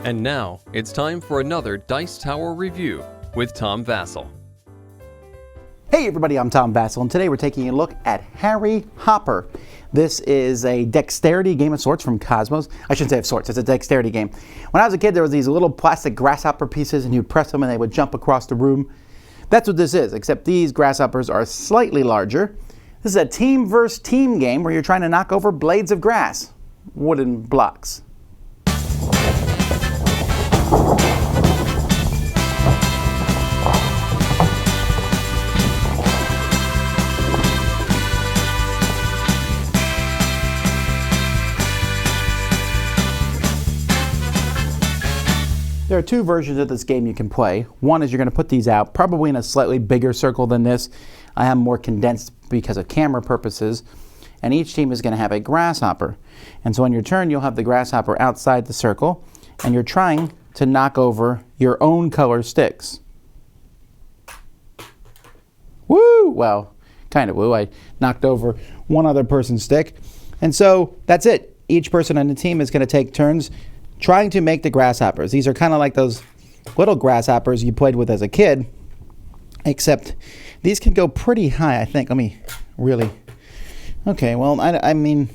And now, it's time for another Dice Tower review with Tom Vasel. Hey everybody, I'm Tom Vasel, and today we're taking a look at Harry Hopper. This is a dexterity game of sorts from KOSMOS. I shouldn't say of sorts, it's a dexterity game. When I was a kid, there was these little plastic grasshopper pieces, and you'd press them and they would jump across the room. That's what this is, except these grasshoppers are slightly larger. This is a team versus team game where you're trying to knock over blades of grass, wooden blocks. There are two versions of this game you can play. One is you're going to put these out, probably in a slightly bigger circle than this. I have more condensed because of camera purposes. And each team is going to have a grasshopper. And so on your turn, you'll have the grasshopper outside the circle, and you're trying to knock over your own color sticks. Woo! Well, kind of woo. I knocked over one other person's stick. And so that's it. Each person on the team is going to take turns trying to make the grasshoppers. These are kind of like those little grasshoppers you played with as a kid, except these can go pretty high, I think. Let me really... Okay, well, I mean...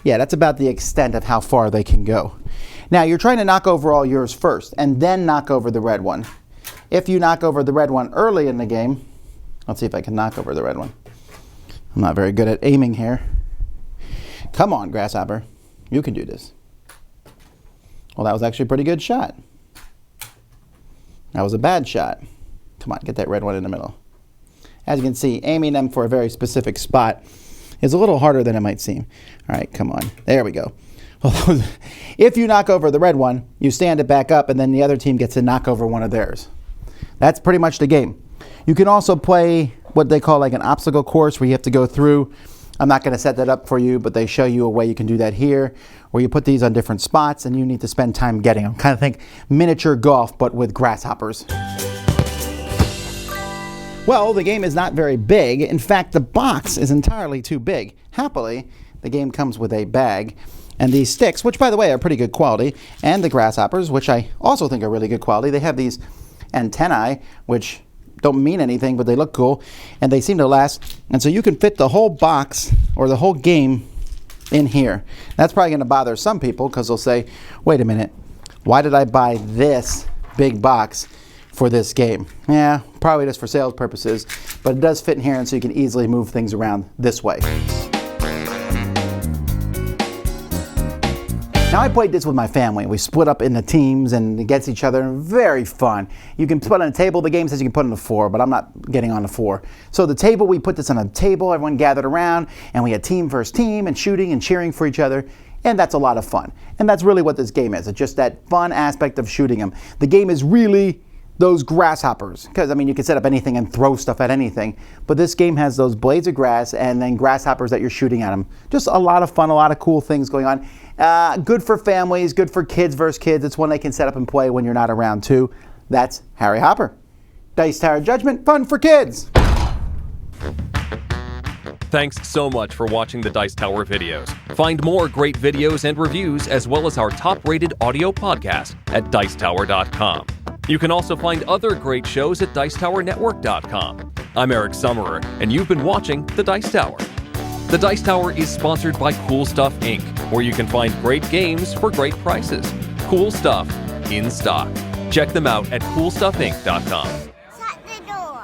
Yeah, that's about the extent of how far they can go. Now, you're trying to knock over all yours first, and then knock over the red one. If you knock over the red one early in the game... Let's see if I can knock over the red one. I'm not very good at aiming here. Come on, grasshopper. You can do this. Well, that was actually a pretty good shot. That was a bad shot. Come on, get that red one in the middle. As you can see, aiming them for a very specific spot is a little harder than it might seem. All right, come on. There we go. If you knock over the red one, you stand it back up, and then the other team gets to knock over one of theirs. That's pretty much the game. You can also play what they call like an obstacle course where you have to go through. I'm not going to set that up for you, but they show you a way you can do that here, where you put these on different spots and you need to spend time getting them. Kind of think miniature golf, but with grasshoppers. Well, the game is not very big. In fact, the box is entirely too big. Happily, the game comes with a bag. And these sticks, which by the way are pretty good quality, and the grasshoppers, which I also think are really good quality. They have these antennae, which don't mean anything, but they look cool, and they seem to last. And so you can fit the whole box or the whole game in here. That's probably going to bother some people because they'll say, wait a minute, why did I buy this big box for this game? Yeah, probably just for sales purposes, but it does fit in here, and so you can easily move things around this way. Now, I played this with my family. We split up into teams and against each other. Very fun. You can put on a table. The game says you can put on the floor, but I'm not getting on the floor. So the table, we put this on a table. Everyone gathered around, and we had team versus team and shooting and cheering for each other. And that's a lot of fun. And that's really what this game is. It's just that fun aspect of shooting them. The game is really those grasshoppers. Because, I mean, you can set up anything and throw stuff at anything. But this game has those blades of grass and then grasshoppers that you're shooting at them. Just a lot of fun, a lot of cool things going on. Good for families, good for kids versus kids. It's one they can set up and play when you're not around too. That's Harry Hopper. Dice Tower Judgment, fun for kids. Thanks so much for watching the Dice Tower videos. Find more great videos and reviews, as well as our top-rated audio podcast at Dicetower.com. You can also find other great shows at Dicetowernetwork.com. I'm Eric Summerer, and you've been watching The Dice Tower. The Dice Tower is sponsored by Cool Stuff Inc., where you can find great games for great prices. Cool stuff in stock. Check them out at CoolStuffInc.com. Shut the door.